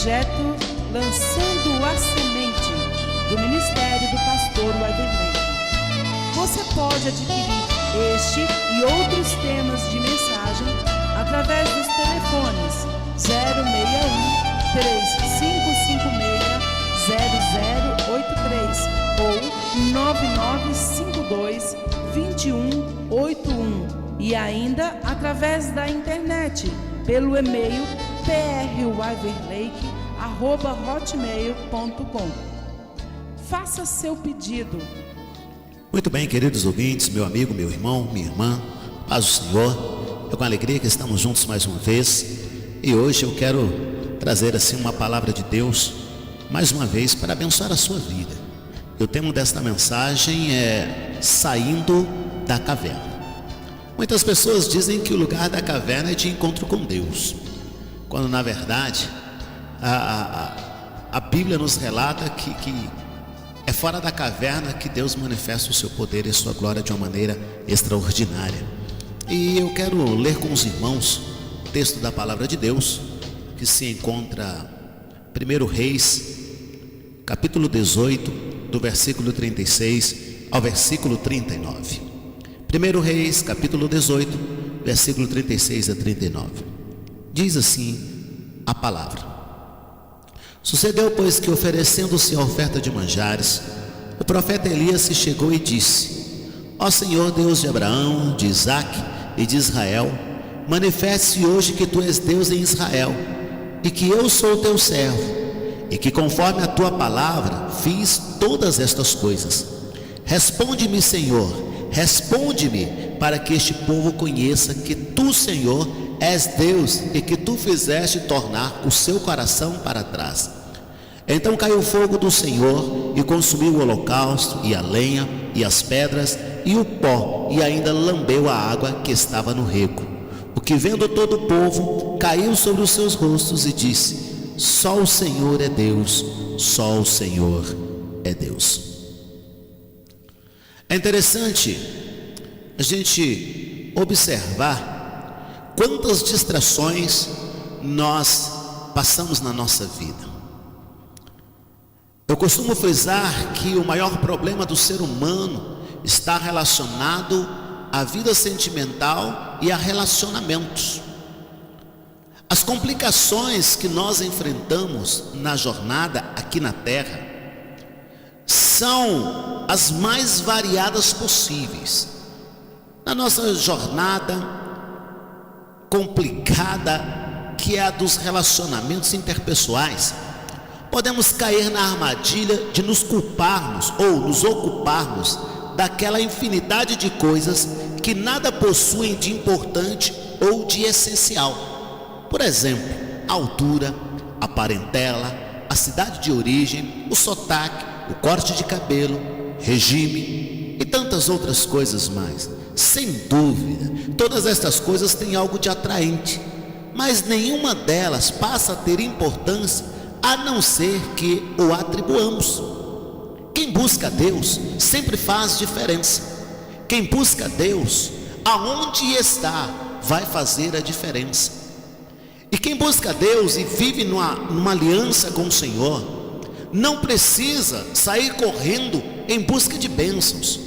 projeto Lançando a Semente, do Ministério do Pastor Wanderley. Você pode adquirir este e outros temas de mensagem através dos telefones 061 3556 0083 ou 9952 2181 e ainda através da internet pelo e-mail prwanderlake@hotmail.com. Faça seu pedido. Muito bem, queridos ouvintes, meu amigo, meu irmão, minha irmã, paz do Senhor. É com alegria que estamos juntos mais uma vez e hoje eu quero trazer assim uma palavra de Deus mais uma vez para abençoar a sua vida. O tema desta mensagem é Saindo da Caverna. Muitas pessoas dizem que o lugar da caverna é de encontro com Deus, quando na verdade a Bíblia nos relata que é fora da caverna que Deus manifesta o seu poder e a sua glória de uma maneira extraordinária. E eu quero ler com os irmãos o texto da palavra de Deus que se encontra 1 Reis, capítulo 18, do versículo 36 ao versículo 39. 1 Reis, capítulo 18, versículo 36 a 39. Diz assim a palavra: Sucedeu, pois, que oferecendo-se a oferta de manjares, o profeta Elias se chegou e disse: Ó Senhor Deus de Abraão, de Isaque e de Israel, manifeste hoje que tu és Deus em Israel, e que eu sou teu servo, e que conforme a tua palavra fiz todas estas coisas. Responde-me, Senhor, responde-me, para que este povo conheça que tu, Senhor, és Deus e que tu fizeste tornar o seu coração para trás. Então caiu o fogo do Senhor e consumiu o holocausto e a lenha e as pedras e o pó, e ainda lambeu a água que estava no rego. O que, vendo todo o povo, caiu sobre os seus rostos e disse: Só o Senhor é Deus, só o Senhor é Deus. É interessante a gente observar quantas distrações nós passamos na nossa vida. Eu costumo frisar que o maior problema do ser humano está relacionado à vida sentimental e a relacionamentos. As complicações que nós enfrentamos na jornada aqui na Terra são as mais variadas possíveis. Na nossa jornada complicada, que é a dos relacionamentos interpessoais, podemos cair na armadilha de nos culparmos ou nos ocuparmos daquela infinidade de coisas que nada possuem de importante ou de essencial. Por exemplo, a altura, a parentela, a cidade de origem, o sotaque, o corte de cabelo, regime e tantas outras coisas mais. Sem dúvida, todas estas coisas têm algo de atraente, mas nenhuma delas passa a ter importância a não ser que o atribuamos. Quem busca Deus sempre faz diferença. Quem busca Deus, aonde está, vai fazer a diferença. E quem busca Deus e vive numa aliança com o Senhor, não precisa sair correndo em busca de bênçãos,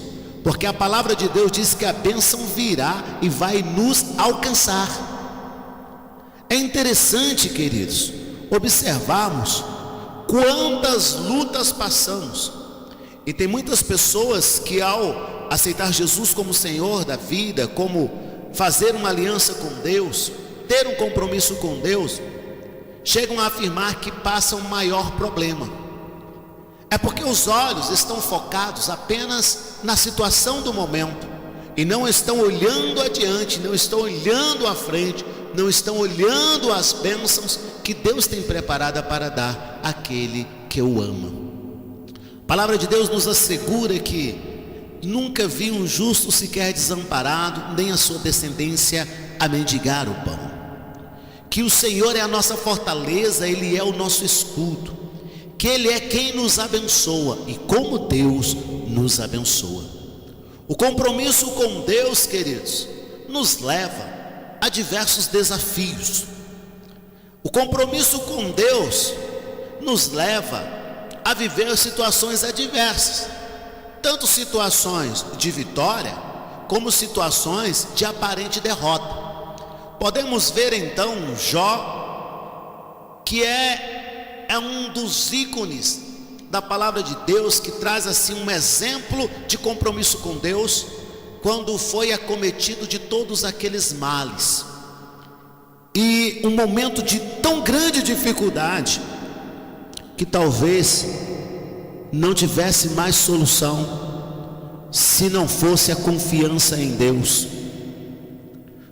porque a palavra de Deus diz que a bênção virá e vai nos alcançar. É interessante, queridos, observarmos quantas lutas passamos. E tem muitas pessoas que, ao aceitar Jesus como Senhor da vida, como fazer uma aliança com Deus, ter um compromisso com Deus, chegam a afirmar que passam o maior problema. É porque os olhos estão focados apenas na situação do momento e não estão olhando adiante, não estão olhando à frente, não estão olhando as bênçãos que Deus tem preparada para dar àquele que o ama. A palavra de Deus nos assegura que nunca vi um justo sequer desamparado, nem a sua descendência a mendigar o pão. Que o Senhor é a nossa fortaleza, Ele é o nosso escudo, que Ele é quem nos abençoa e como Deus nos abençoa. O compromisso com Deus, queridos, nos leva a diversos desafios. O compromisso com Deus nos leva a viver situações adversas, tanto situações de vitória, como situações de aparente derrota. Podemos ver então Jó, que é um dos ícones da palavra de Deus, que traz assim um exemplo de compromisso com Deus, quando foi acometido de todos aqueles males, e um momento de tão grande dificuldade, que talvez não tivesse mais solução, se não fosse a confiança em Deus.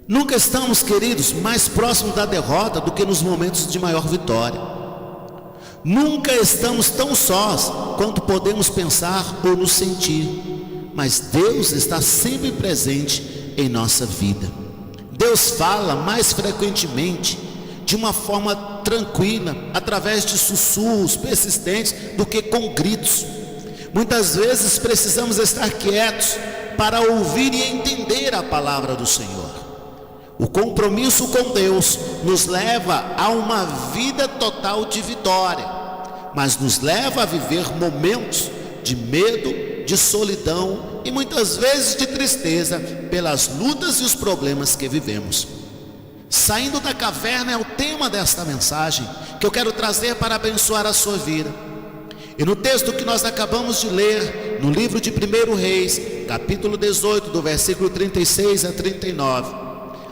Nunca estamos, queridos, mais próximos da derrota do que nos momentos de maior vitória. Nunca estamos tão sós quanto podemos pensar ou nos sentir, mas Deus está sempre presente em nossa vida. Deus fala mais frequentemente de uma forma tranquila, através de sussurros persistentes, do que com gritos. Muitas vezes precisamos estar quietos para ouvir e entender a palavra do Senhor. O compromisso com Deus nos leva a uma vida total de vitória, mas nos leva a viver momentos de medo, de solidão e muitas vezes de tristeza pelas lutas e os problemas que vivemos. Saindo da caverna é o tema desta mensagem que eu quero trazer para abençoar a sua vida. E no texto que nós acabamos de ler, no livro de 1 Reis, capítulo 18, do versículo 36 a 39,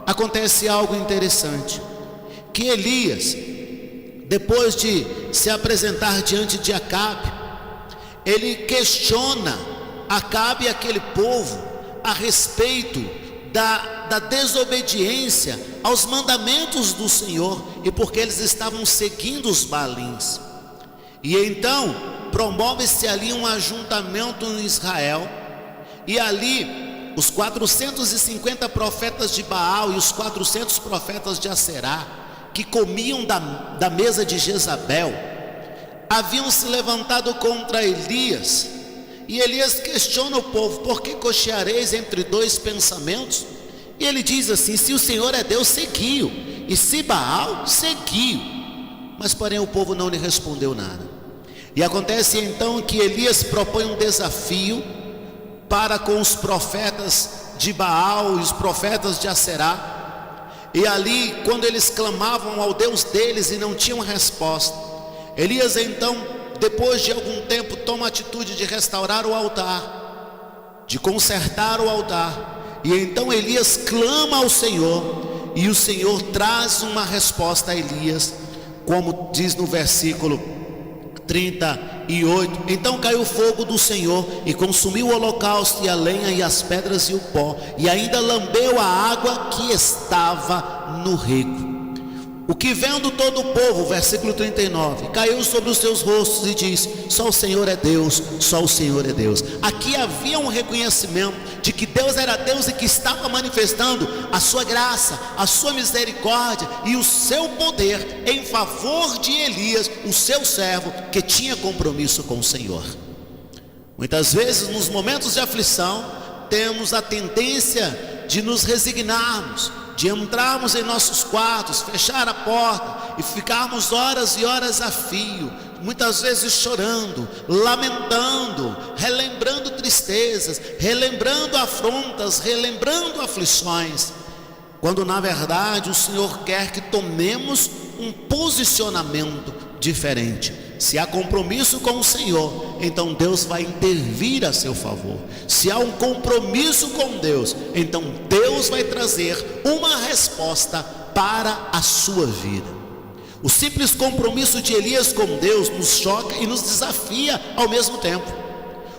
acontece algo interessante, que Elias, depois de se apresentar diante de Acabe, ele questiona Acabe e aquele povo a respeito da desobediência aos mandamentos do Senhor, e porque eles estavam seguindo os Baalins. E então promove-se ali um ajuntamento em Israel, e ali os 450 profetas de Baal e os 400 profetas de Aserá, que comiam da mesa de Jezabel, haviam se levantado contra Elias. E Elias questiona o povo: por que cocheareis entre dois pensamentos? E ele diz assim: se o Senhor é Deus, seguiu, e se Baal, seguiu. Mas porém o povo não lhe respondeu nada. E acontece então que Elias propõe um desafio para com os profetas de Baal e os profetas de Aserá. E ali, quando eles clamavam ao Deus deles e não tinham resposta, Elias então, depois de algum tempo, toma a atitude de restaurar o altar, de consertar o altar. E então Elias clama ao Senhor, e o Senhor traz uma resposta a Elias, como diz no versículo 38: então caiu fogo do Senhor e consumiu o holocausto e a lenha e as pedras e o pó, e ainda lambeu a água que estava no rego. O que vendo todo o povo, versículo 39, caiu sobre os seus rostos e diz: só o Senhor é Deus, só o Senhor é Deus. Aqui havia um reconhecimento de que Deus era Deus e que estava manifestando a sua graça, a sua misericórdia e o seu poder em favor de Elias, o seu servo, que tinha compromisso com o Senhor. Muitas vezes nos momentos de aflição temos a tendência de nos resignarmos, de entrarmos em nossos quartos, fechar a porta e ficarmos horas e horas a fio, muitas vezes chorando, lamentando, relembrando tristezas, relembrando afrontas, relembrando aflições, quando na verdade o Senhor quer que tomemos um posicionamento diferente. Se há compromisso com o Senhor, então Deus vai intervir a seu favor. Se há um compromisso com Deus, então Deus vai trazer uma resposta para a sua vida. O simples compromisso de Elias com Deus nos choca e nos desafia ao mesmo tempo.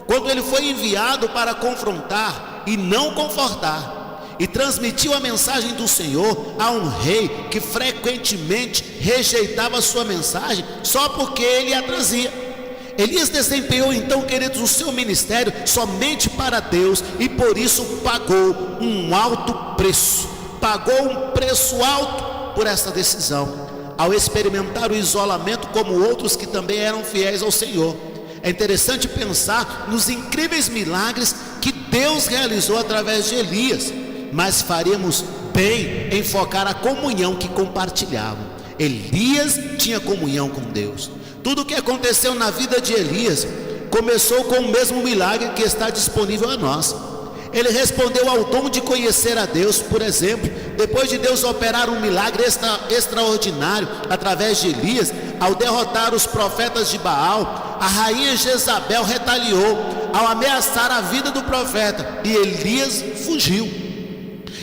Quando ele foi enviado para confrontar e não confortar, e transmitiu a mensagem do Senhor a um rei que frequentemente rejeitava a sua mensagem só porque ele a trazia, Elias desempenhou então, queridos, o seu ministério somente para Deus, e por isso pagou um alto preço, pagou um preço alto por essa decisão, ao experimentar o isolamento como outros que também eram fiéis ao Senhor. É interessante pensar nos incríveis milagres que Deus realizou através de Elias, mas faremos bem em focar a comunhão que compartilhavam. Elias tinha comunhão com Deus. Tudo o que aconteceu na vida de Elias começou com o mesmo milagre que está disponível a nós. Ele respondeu ao dom de conhecer a Deus. Por exemplo, depois de Deus operar um milagre extraordinário através de Elias, ao derrotar os profetas de Baal, a rainha Jezabel retaliou ao ameaçar a vida do profeta, e Elias fugiu.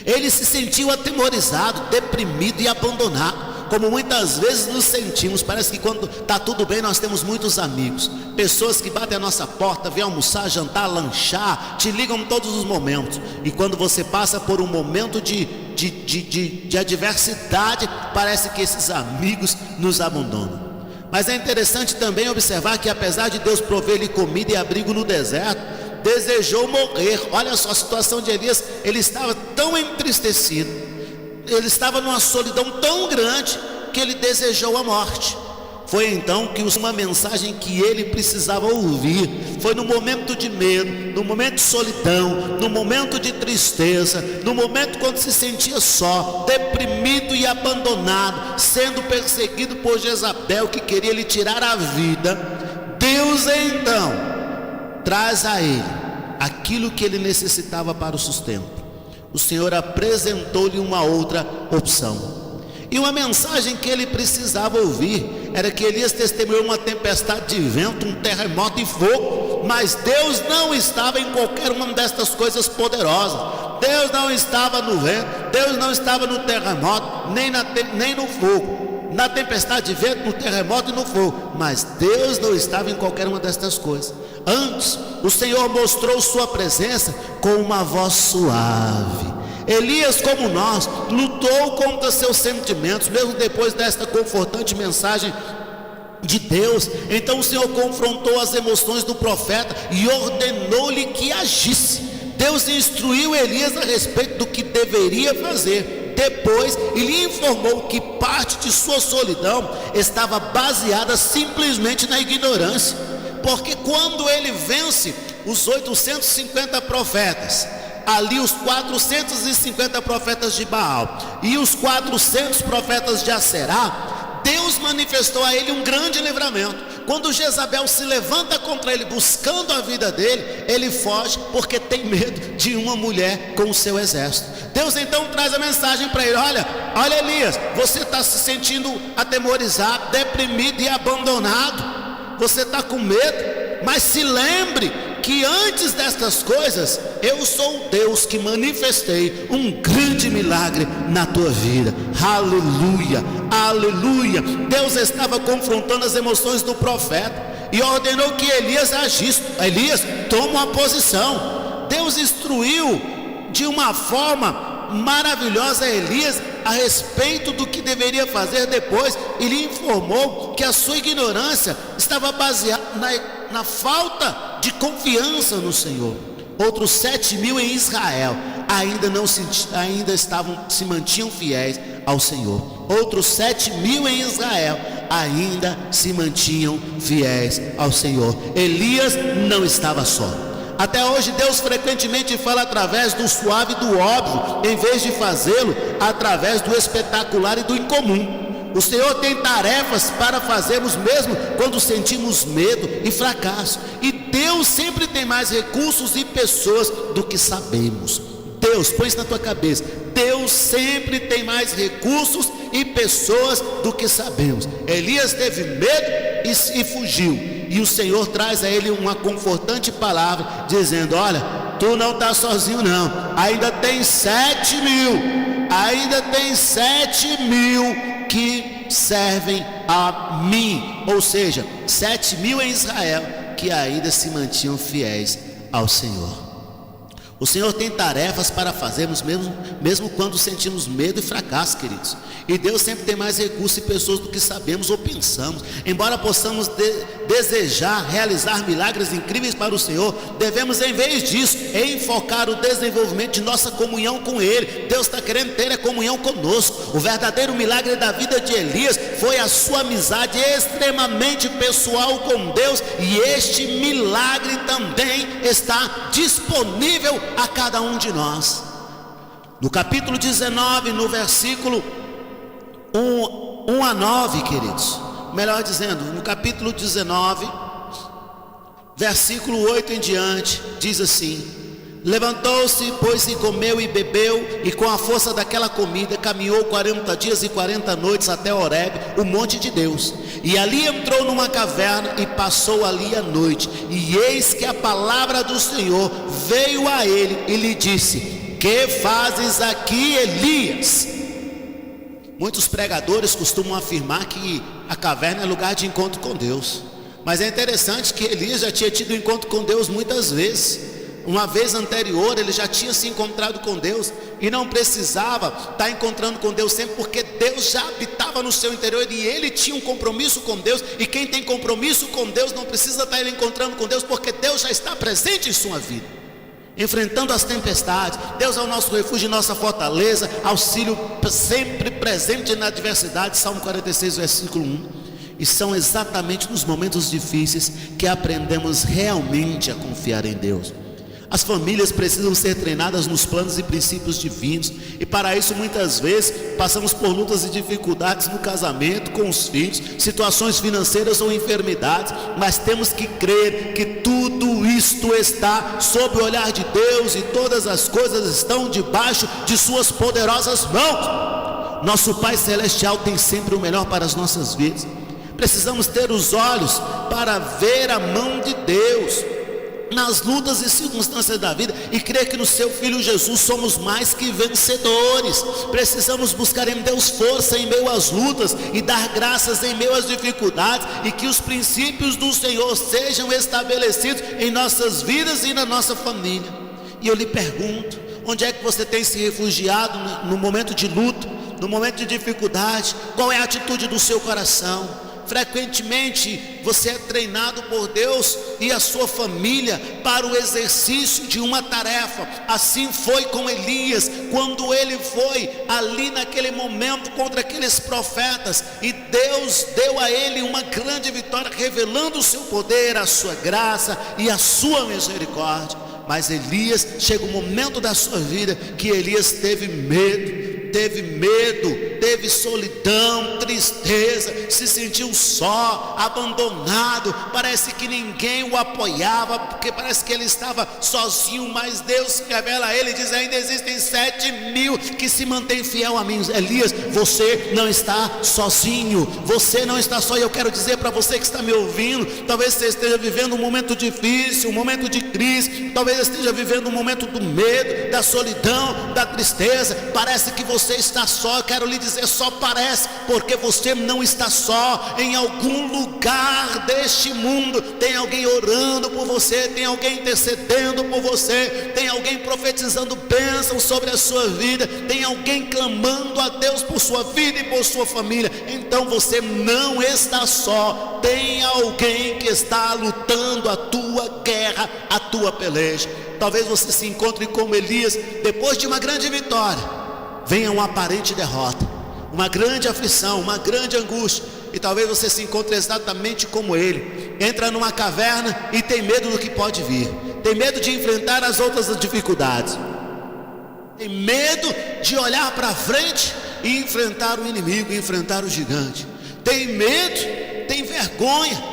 Ele se sentiu atemorizado, deprimido e abandonado, como muitas vezes nos sentimos. Parece que quando está tudo bem nós temos muitos amigos, pessoas que batem a nossa porta, vêm almoçar, jantar, lanchar, te ligam em todos os momentos. E quando você passa por um momento de adversidade, parece que esses amigos nos abandonam. Mas é interessante também observar que, apesar de Deus prover-lhe comida e abrigo no deserto, desejou morrer. Olha só a situação de Elias. Ele estava tão entristecido, ele estava numa solidão tão grande, que ele desejou a morte. Foi então que uma mensagem que ele precisava ouvir, foi no momento de medo, no momento de solidão, no momento de tristeza, no momento quando se sentia só, deprimido e abandonado, sendo perseguido por Jezabel, que queria lhe tirar a vida. Deus então traz a ele aquilo que ele necessitava para o sustento. O Senhor apresentou-lhe uma outra opção, e uma mensagem que ele precisava ouvir era que Elias testemunhou uma tempestade de vento, um terremoto e fogo, mas Deus não estava em qualquer uma destas coisas poderosas. Deus não estava no vento, Deus não estava no terremoto, nem no fogo, na tempestade de vento, no terremoto e no fogo, mas Deus não estava em qualquer uma destas coisas. Antes, o Senhor mostrou sua presença com uma voz suave. Elias, como nós, lutou contra seus sentimentos, mesmo depois desta confortante mensagem de Deus. Então o Senhor confrontou as emoções do profeta e ordenou-lhe que agisse. Deus instruiu Elias a respeito do que deveria fazer. Depois ele informou que parte de sua solidão estava baseada simplesmente na ignorância, porque quando ele vence os 850 profetas, ali os 450 profetas de Baal e os 400 profetas de Aserá, Deus manifestou a ele um grande livramento. Quando Jezabel se levanta contra ele buscando a vida dele, ele foge porque tem medo de uma mulher com o seu exército. Deus então traz a mensagem para ele: olha Elias, você está se sentindo atemorizado, deprimido e abandonado, você está com medo, mas se lembre que antes destas coisas, eu sou o Deus que manifestei um grande milagre na tua vida. Aleluia, aleluia. Deus estava confrontando as emoções do profeta e ordenou que Elias agisse. Elias, toma uma posição. Deus instruiu de uma forma maravilhosa a Elias a respeito do que deveria fazer depois. Ele informou que a sua ignorância estava baseada na falta de confiança no Senhor. Outros 7.000 em Israel se mantinham fiéis ao Senhor. Outros 7.000 em Israel ainda se mantinham fiéis ao Senhor. Elias não estava só. Até hoje Deus frequentemente fala através do suave e do óbvio, em vez de fazê-lo através do espetacular e do incomum. O Senhor tem tarefas para fazermos mesmo quando sentimos medo e fracasso. E Deus sempre tem mais recursos e pessoas do que sabemos. Deus, põe isso na tua cabeça, Deus sempre tem mais recursos e pessoas do que sabemos. Elias teve medo e fugiu, e o Senhor traz a ele uma confortante palavra, dizendo: olha, tu não está sozinho não, ainda tem 7.000, ainda tem 7.000 que servem a mim. Ou seja, 7.000 em Israel que ainda se mantinham fiéis ao Senhor. O Senhor tem tarefas para fazermos mesmo quando sentimos medo e fracasso, queridos. E Deus sempre tem mais recursos e pessoas do que sabemos ou pensamos. Embora possamos desejar realizar milagres incríveis para o Senhor, devemos, em vez disso, enfocar o desenvolvimento de nossa comunhão com Ele. Deus está querendo ter a comunhão conosco. O verdadeiro milagre da vida de Elias foi a sua amizade extremamente pessoal com Deus, e este milagre também está disponível a cada um de nós. No capítulo 19, no versículo 1 a 9, queridos, melhor dizendo, no capítulo 19, versículo 8 em diante, diz assim: levantou-se, pois, e comeu e bebeu, e com a força daquela comida caminhou 40 dias e 40 noites até Horebe, o monte de Deus. E ali entrou numa caverna e passou ali a noite. E eis que a palavra do Senhor veio a ele e lhe disse: que fazes aqui, Elias? Muitos pregadores costumam afirmar que a caverna é lugar de encontro com Deus, mas é interessante que Elias já tinha tido encontro com Deus muitas vezes. Uma vez anterior ele já tinha se encontrado com Deus e não precisava estar encontrando com Deus sempre, porque Deus já habitava no seu interior e ele tinha um compromisso com Deus. E quem tem compromisso com Deus não precisa estar encontrando com Deus, porque Deus já está presente em sua vida, enfrentando as tempestades. Deus é o nosso refúgio e nossa fortaleza, auxílio sempre presente na adversidade. Salmo 46, versículo 1. E são exatamente nos momentos difíceis que aprendemos realmente a confiar em Deus. As famílias precisam ser treinadas nos planos e princípios divinos, e para isso muitas vezes passamos por lutas e dificuldades no casamento, com os filhos, situações financeiras ou enfermidades, mas temos que crer que tudo isto está sob o olhar de Deus e todas as coisas estão debaixo de suas poderosas mãos. Nosso Pai Celestial tem sempre o melhor para as nossas vidas. Precisamos ter os olhos para ver a mão de Deus nas lutas e circunstâncias da vida e crer que no seu Filho Jesus somos mais que vencedores. Precisamos buscar em Deus força em meio às lutas e dar graças em meio às dificuldades, e que os princípios do Senhor sejam estabelecidos em nossas vidas e na nossa família. E eu lhe pergunto, onde é que você tem se refugiado no momento de luta, no momento de dificuldade? Qual é a atitude do seu coração? Frequentemente você é treinado por Deus e a sua família para o exercício de uma tarefa. Assim foi com Elias, quando ele foi ali naquele momento contra aqueles profetas, e Deus deu a ele uma grande vitória, revelando o seu poder, a sua graça e a sua misericórdia. Mas Elias, chega um momento da sua vida que Elias teve medo, teve solidão, tristeza, se sentiu só, abandonado. Parece que ninguém o apoiava, porque parece que ele estava sozinho. Mas Deus revela a ele e diz: ainda existem 7.000 que se mantêm fiel a mim. Elias, você não está sozinho, você não está só. E eu quero dizer para você que está me ouvindo, talvez você esteja vivendo um momento difícil, um momento de crise, talvez esteja vivendo um momento do medo, da solidão, da tristeza. Parece que você está só. Eu quero lhe dizer, só parece, porque você não está só. Em algum lugar deste mundo tem alguém orando por você, tem alguém intercedendo por você, tem alguém profetizando bênção sobre a sua vida, tem alguém clamando a Deus por sua vida e por sua família. Então você não está só, tem alguém que está lutando a tua guerra, a tua peleja. Talvez você se encontre como Elias, depois de uma grande vitória venha uma aparente derrota, uma grande aflição, uma grande angústia. E talvez você se encontre exatamente como ele, entra numa caverna e tem medo do que pode vir, tem medo de enfrentar as outras dificuldades, tem medo de olhar para frente e enfrentar o inimigo, enfrentar o gigante, tem medo, tem vergonha,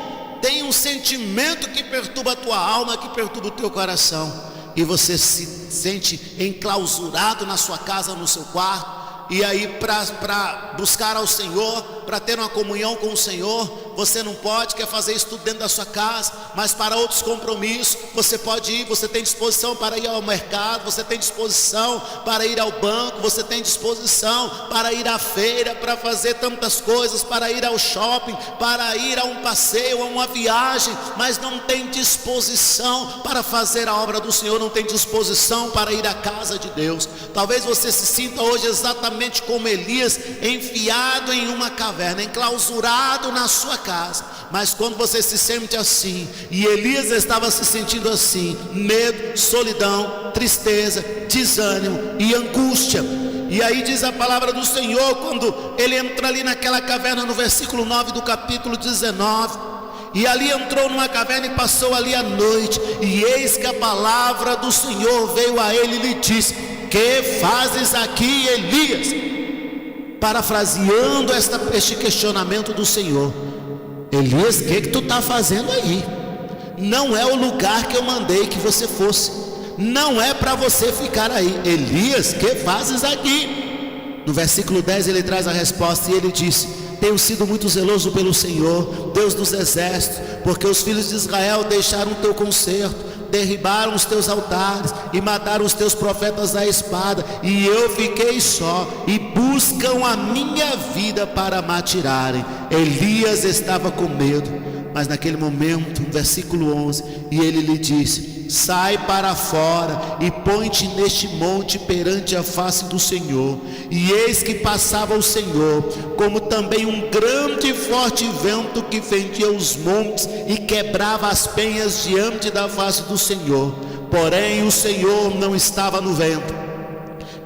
tem um sentimento que perturba a tua alma, que perturba o teu coração, e você se sente enclausurado na sua casa, no seu quarto. E aí para buscar ao Senhor, para ter uma comunhão com o Senhor, você não pode, quer fazer isso tudo dentro da sua casa. Mas para outros compromissos, você pode ir, você tem disposição para ir ao mercado, você tem disposição para ir ao banco, você tem disposição para ir à feira, para fazer tantas coisas, para ir ao shopping, para ir a um passeio, a uma viagem, mas não tem disposição para fazer a obra do Senhor, não tem disposição para ir à casa de Deus. Talvez você se sinta hoje exatamente como Elias, enfiado em uma caverna, enclausurado na sua casa. Mas quando você se sente assim, e Elias estava se sentindo assim, medo, solidão, tristeza, desânimo e angústia. E aí diz a palavra do Senhor, quando ele entra ali naquela caverna, no versículo 9 do capítulo 19, e ali entrou numa caverna e passou ali a noite, e eis que a palavra do Senhor veio a ele e lhe disse: que fazes aqui, Elias? Parafraseando este questionamento do Senhor, Elias, o que tu está fazendo aí? Não é o lugar que eu mandei que você fosse. Não é para você ficar aí. Elias, que fazes aqui? No versículo 10 ele traz a resposta e ele disse: tenho sido muito zeloso pelo Senhor, Deus dos exércitos, porque os filhos de Israel deixaram o teu concerto, derribaram os teus altares e mataram os teus profetas à espada, e eu fiquei só, e buscam a minha vida para me atirarem. Elias estava com medo, mas naquele momento, versículo 11, e ele lhe disse: sai para fora e põe-te neste monte perante a face do Senhor. E eis que passava o Senhor, como também um grande e forte vento que fendia os montes e quebrava as penhas diante da face do Senhor. Porém o Senhor não estava no vento.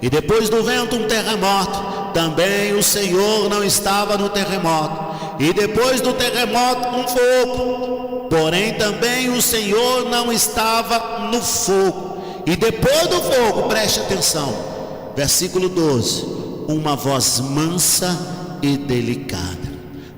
E depois do vento um terremoto. Também o Senhor não estava no terremoto. E depois do terremoto um fogo. Porém também o Senhor não estava no fogo. E depois do fogo, preste atenção, versículo 12, uma voz mansa e delicada.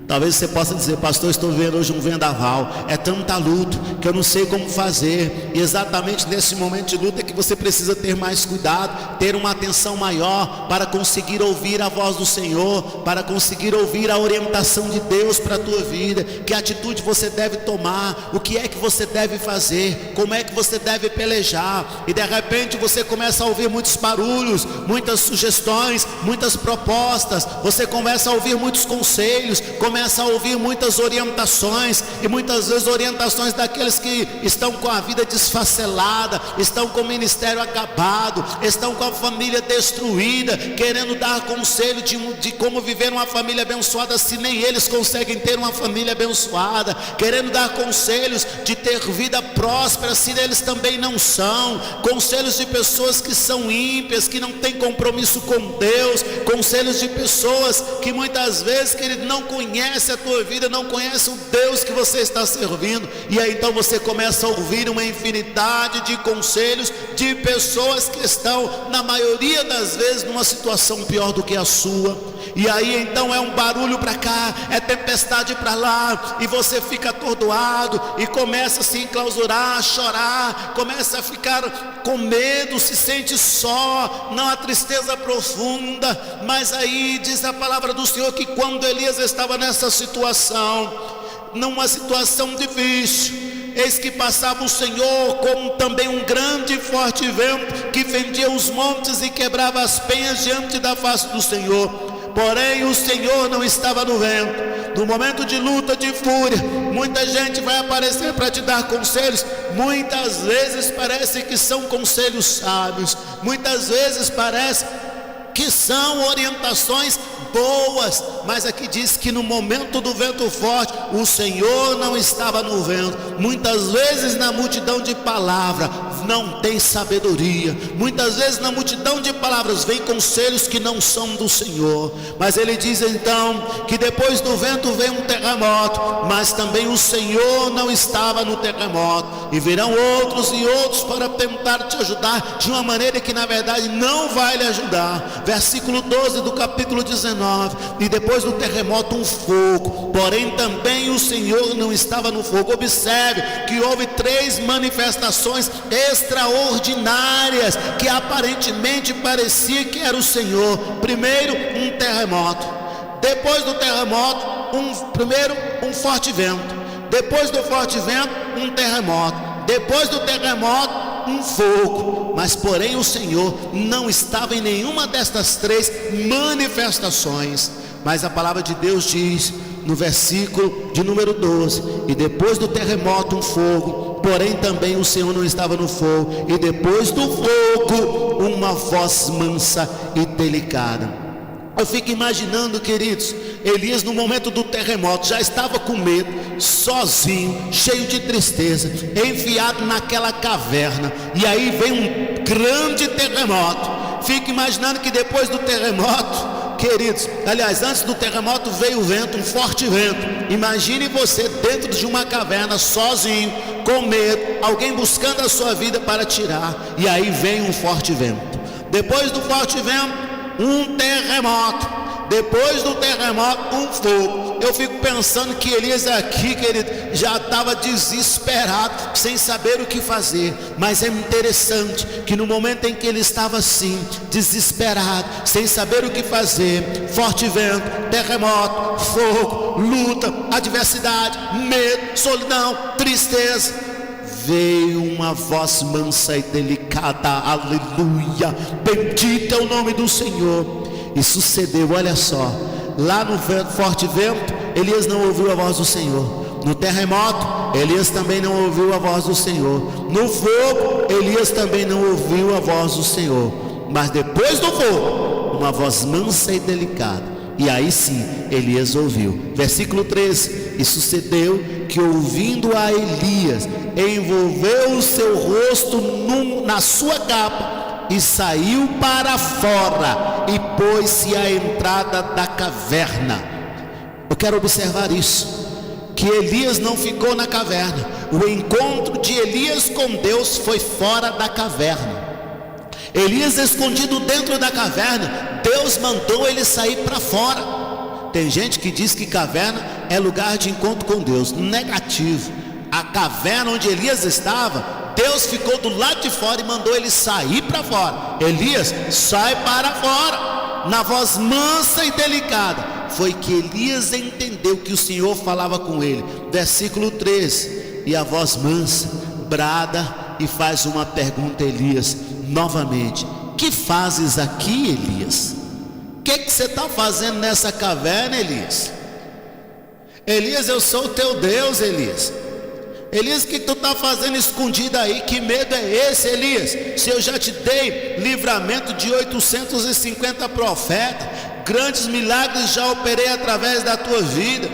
Talvez você possa dizer: pastor, estou vendo hoje um vendaval, é tanta luta que eu não sei como fazer. E exatamente nesse momento de luta é que você precisa ter mais cuidado, ter uma atenção maior para conseguir ouvir a voz do Senhor, para conseguir ouvir a orientação de Deus para a tua vida. Que atitude você deve tomar, o que é que você deve fazer, como é que você deve pelejar. E de repente você começa a ouvir muitos barulhos, muitas sugestões, muitas propostas, você começa a ouvir muitos conselhos, começa a ouvir muitas orientações, e muitas vezes orientações daqueles que estão com a vida desfacelada, estão com o ministério acabado, estão com a família destruída, querendo dar conselho de como viver uma família abençoada, se nem eles conseguem ter uma família abençoada, querendo dar conselhos de ter vida próspera, se eles também não são, conselhos de pessoas que são ímpias, que não têm compromisso com Deus, conselhos de pessoas que muitas vezes, querido, não conhece a tua vida, não conhece o Deus que você está servindo. E aí então você começa a ouvir uma infinidade de conselhos de pessoas que estão, na maioria das vezes, numa situação pior do que a sua. E aí então é um barulho para cá, é tempestade para lá, e você fica atordoado e começa a se enclausurar, a chorar, começa a ficar com medo, se sente só, não, a tristeza profunda. Mas aí diz a palavra do Senhor que quando Elias estava nessa situação, numa situação difícil, eis que passava o Senhor como também um grande e forte vento que fendia os montes e quebrava as penhas diante da face do Senhor. Porém o Senhor não estava no vento. No momento de luta, de fúria, muita gente vai aparecer para te dar conselhos. Muitas vezes parece que são conselhos sábios, muitas vezes parece que são orientações boas, mas aqui diz que no momento do vento forte, o Senhor não estava no vento. Muitas vezes na multidão de palavras não tem sabedoria, muitas vezes na multidão de palavras vem conselhos que não são do Senhor. Mas ele diz então que depois do vento vem um terremoto, mas também o Senhor não estava no terremoto, e virão outros e outros para tentar te ajudar de uma maneira que na verdade não vai lhe ajudar. Versículo 12 do capítulo 19: e depois do terremoto um fogo, porém também o Senhor não estava no fogo. Observe que houve 3 manifestações extraordinárias que aparentemente parecia que era o Senhor. Primeiro um terremoto, depois do terremoto um forte vento, depois do forte vento um terremoto, depois do terremoto um fogo. Mas porém o Senhor não estava em nenhuma destas 3 manifestações. Mas a palavra de Deus diz no versículo de número 12: e depois do terremoto um fogo, porém também o Senhor não estava no fogo. E depois do fogo uma voz mansa e delicada. Eu fico imaginando, queridos, Elias no momento do terremoto já estava com medo, sozinho, cheio de tristeza, enfiado naquela caverna, e aí vem um grande terremoto. Fico imaginando que depois do terremoto, queridos, aliás, antes do terremoto veio o vento, um forte vento. Imagine você dentro de uma caverna, sozinho, com medo, alguém buscando a sua vida para tirar, e aí vem um forte vento. Depois do forte vento, um terremoto. Depois do terremoto um fogo. Eu fico pensando que Elias aqui, querido, já estava desesperado, sem saber o que fazer. Mas é interessante que no momento em que ele estava assim, desesperado, sem saber o que fazer, forte vento, terremoto, fogo, luta, adversidade, medo, solidão, tristeza, veio uma voz mansa e delicada, aleluia, bendito é o nome do Senhor. E sucedeu, olha só, lá no forte vento, Elias não ouviu a voz do Senhor. No terremoto, Elias também não ouviu a voz do Senhor. No fogo, Elias também não ouviu a voz do Senhor. Mas depois do fogo, uma voz mansa e delicada, e aí sim, Elias ouviu. Versículo 13: e sucedeu que, ouvindo a Elias, envolveu o seu rosto na sua capa e saiu para fora e pôs-se à entrada da caverna. Eu quero observar isso, que Elias não ficou na caverna. O encontro de Elias com Deus foi fora da caverna. Elias escondido dentro da caverna, Deus mandou ele sair para fora. Tem gente que diz que caverna é lugar de encontro com Deus. Negativo. A caverna onde Elias estava, Deus ficou do lado de fora e mandou ele sair para fora. Elias, sai para fora. Na voz mansa e delicada, foi que Elias entendeu que o Senhor falava com ele. Versículo 13: e a voz mansa brada e faz uma pergunta a Elias novamente: que fazes aqui, Elias? O que você está fazendo nessa caverna, Elias? Elias, eu sou o teu Deus, Elias. Elias, o que tu está fazendo escondido aí? Que medo é esse, Elias? Se eu já te dei livramento de 850 profetas, grandes milagres já operei através da tua vida.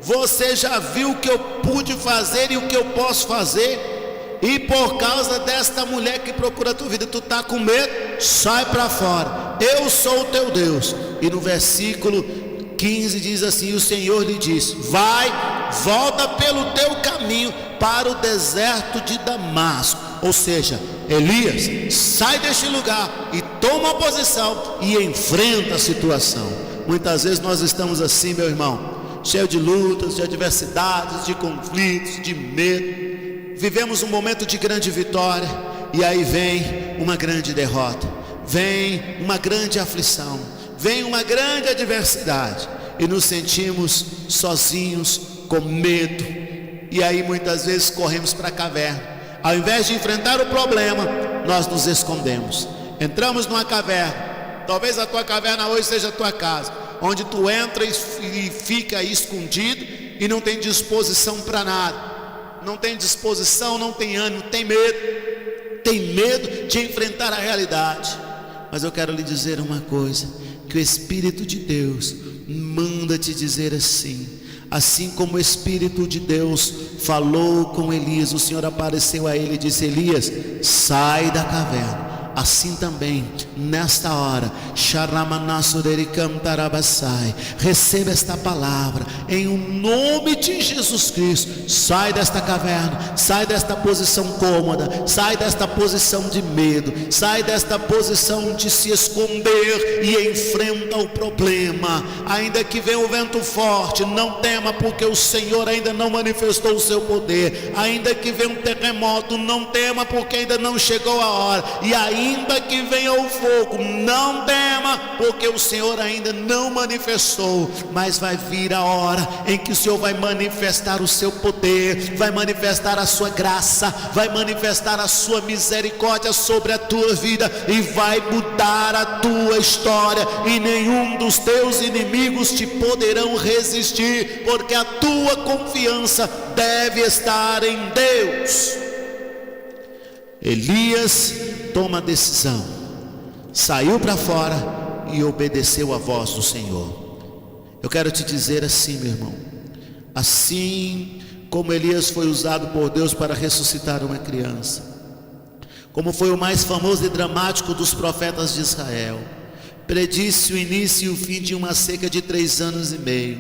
Você já viu o que eu pude fazer e o que eu posso fazer? E por causa desta mulher que procura a tua vida, tu está com medo? Sai para fora. Eu sou o teu Deus. E no versículo 15 diz assim: o Senhor lhe disse: vai, volta pelo teu caminho para o deserto de Damasco. Ou seja, Elias, sai deste lugar e toma a posição e enfrenta a situação. Muitas vezes nós estamos assim, meu irmão, cheio de lutas, de adversidades, de conflitos, de medo. Vivemos um momento de grande vitória e aí vem uma grande derrota, vem uma grande aflição, vem uma grande adversidade e nos sentimos sozinhos, com medo. E aí muitas vezes corremos para a caverna. Ao invés de enfrentar o problema, nós nos escondemos. Entramos numa caverna. Talvez a tua caverna hoje seja a tua casa, onde tu entra e fica aí escondido e não tem disposição para nada. Não tem disposição, não tem ânimo, tem medo de enfrentar a realidade. Mas eu quero lhe dizer uma coisa, que o Espírito de Deus manda te dizer assim como o Espírito de Deus falou com Elias, o Senhor apareceu a ele e disse: Elias, sai da caverna. Assim também, nesta hora, receba esta palavra, em o nome de Jesus Cristo. Sai desta caverna, sai desta posição cômoda, sai desta posição de medo, sai desta posição de se esconder e enfrenta o problema. Ainda que venha o vento forte, não tema, porque o Senhor ainda não manifestou o seu poder. Ainda que venha um terremoto, não tema, porque ainda não chegou a hora. E ainda que venha o fogo, não tema, porque o Senhor ainda não manifestou. Mas vai vir a hora em que o Senhor vai manifestar o seu poder, vai manifestar a sua graça, vai manifestar a sua misericórdia sobre a tua vida e vai mudar a tua história, e nenhum dos teus inimigos te poderão resistir, porque a tua confiança deve estar em Deus. Elias toma a decisão, saiu para fora e obedeceu a voz do Senhor. Eu quero te dizer assim, meu irmão, assim como Elias foi usado por Deus para ressuscitar uma criança, como foi o mais famoso e dramático dos profetas de Israel, predisse o início e o fim de uma seca de 3 anos e meio,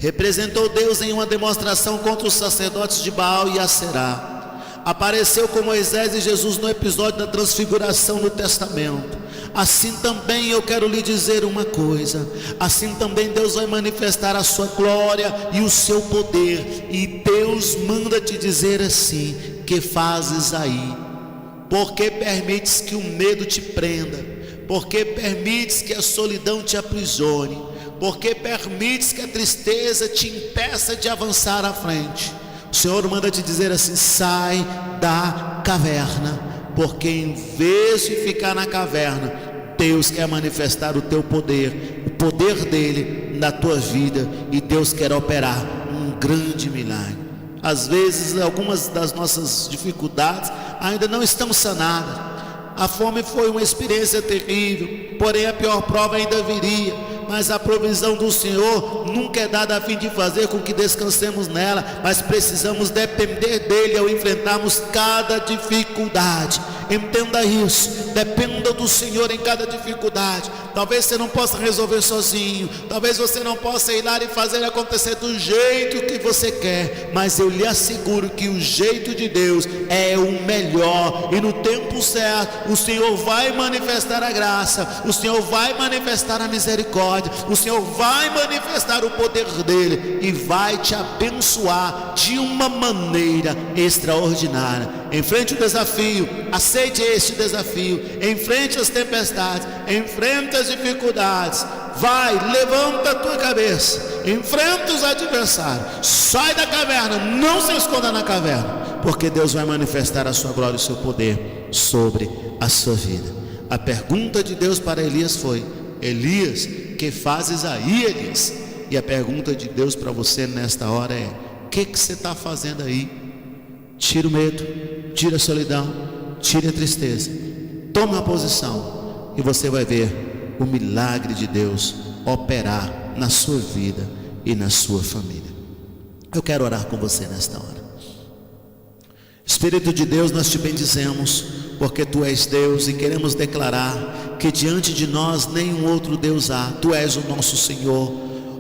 representou Deus em uma demonstração contra os sacerdotes de Baal e Aserá, apareceu com Moisés e Jesus no episódio da transfiguração no Testamento, assim também eu quero lhe dizer uma coisa: assim também Deus vai manifestar a sua glória e o seu poder. E Deus manda te dizer assim: que fazes aí? Porque permites que o medo te prenda? Porque permites que a solidão te aprisione? Porque permites que a tristeza te impeça de avançar à frente? O Senhor manda te dizer assim: sai da caverna, porque em vez de ficar na caverna, Deus quer manifestar o teu poder, o poder dele na tua vida, e Deus quer operar um grande milagre. Às vezes algumas das nossas dificuldades ainda não estão sanadas. A fome foi uma experiência terrível, porém a pior prova ainda viria. Mas a provisão do Senhor nunca é dada a fim de fazer com que descansemos nela, mas precisamos depender dele ao enfrentarmos cada dificuldade. Entenda isso, dependa do Senhor em cada dificuldade. Talvez você não possa resolver sozinho, talvez você não possa ir lá e fazer acontecer do jeito que você quer, mas eu lhe asseguro que o jeito de Deus é o melhor, e no tempo certo o Senhor vai manifestar a graça, o Senhor vai manifestar a misericórdia, o Senhor vai manifestar o poder dele e vai te abençoar de uma maneira extraordinária. Enfrente o desafio, aceite este desafio, enfrente as tempestades, enfrente as dificuldades, vai, levanta a tua cabeça, enfrenta os adversários, sai da caverna, não se esconda na caverna, porque Deus vai manifestar a sua glória e o seu poder sobre a sua vida. A pergunta de Deus para Elias foi: Elias, que fazes aí, Elias? E a pergunta de Deus para você nesta hora é: o que você está fazendo aí? Tira o medo, tira a solidão, tire a tristeza, toma a posição, e você vai ver o milagre de Deus operar na sua vida e na sua família. Eu quero orar com você nesta hora. Espírito de Deus, nós te bendizemos, porque Tu és Deus, e queremos declarar que diante de nós nenhum outro Deus há. Tu és o nosso Senhor,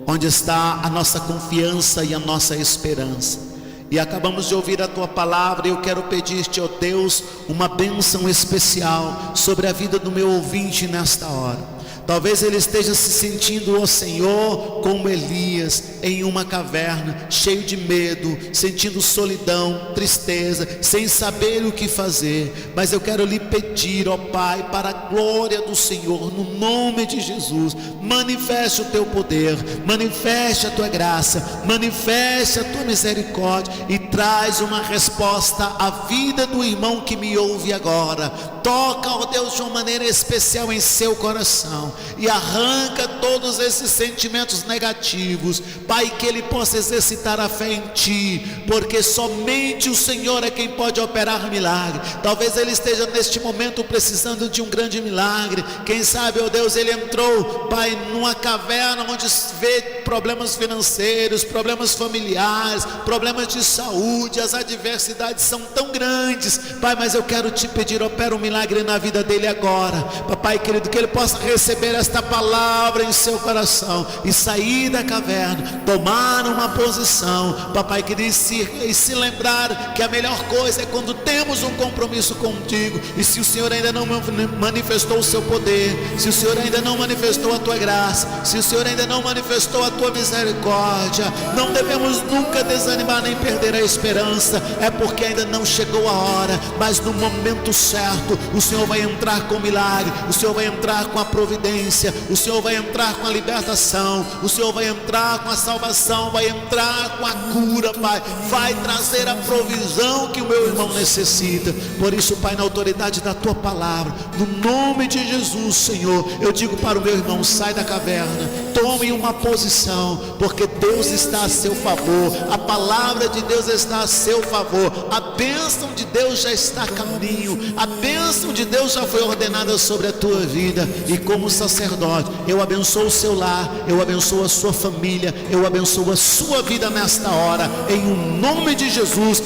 onde está a nossa confiança e a nossa esperança. E acabamos de ouvir a Tua palavra, e eu quero pedir-te, ó Deus, uma bênção especial sobre a vida do meu ouvinte nesta hora. Talvez ele esteja se sentindo, ó Senhor, como Elias, em uma caverna, cheio de medo, sentindo solidão, tristeza, sem saber o que fazer. Mas eu quero lhe pedir, ó Pai, para a glória do Senhor, no nome de Jesus, manifeste o Teu poder, manifeste a Tua graça, manifeste a Tua misericórdia, e traz uma resposta à vida do irmão que me ouve agora. Toca, ó Deus, de uma maneira especial em seu coração, e arranca todos esses sentimentos negativos, Pai, que ele possa exercitar a fé em Ti, porque somente o Senhor é quem pode operar milagre. Talvez ele esteja neste momento precisando de um grande milagre. Quem sabe, ó Deus, ele entrou, Pai, numa caverna onde vê problemas financeiros, problemas familiares, problemas de saúde, as adversidades são tão grandes, Pai, mas eu quero Te pedir, opera um milagre na vida dele agora, Papai querido, que ele possa receber esta palavra em seu coração e sair da caverna, tomar uma posição, Papai querido, e se lembrar que a melhor coisa é quando temos um compromisso contigo. E se o Senhor ainda não manifestou o seu poder, se o Senhor ainda não manifestou a Tua graça, se o Senhor ainda não manifestou a Tua misericórdia, não devemos nunca desanimar nem perder a esperança. É porque ainda não chegou a hora, mas no momento certo o Senhor vai entrar com milagre, o Senhor vai entrar com a providência, o Senhor vai entrar com a libertação, o Senhor vai entrar com a salvação, vai entrar com a cura, Pai, vai trazer a provisão que o meu irmão necessita. Por isso, Pai, na autoridade da Tua palavra, no nome de Jesus, Senhor, eu digo para o meu irmão: sai da caverna, tome uma posição, porque Deus está a seu favor, a palavra de Deus está a seu favor, a bênção de Deus já está a caminho, a bênção de Deus já foi ordenada sobre a tua vida. E como sacerdote, eu abençoo o seu lar, eu abençoo a sua família, eu abençoo a sua vida nesta hora, em um nome de Jesus,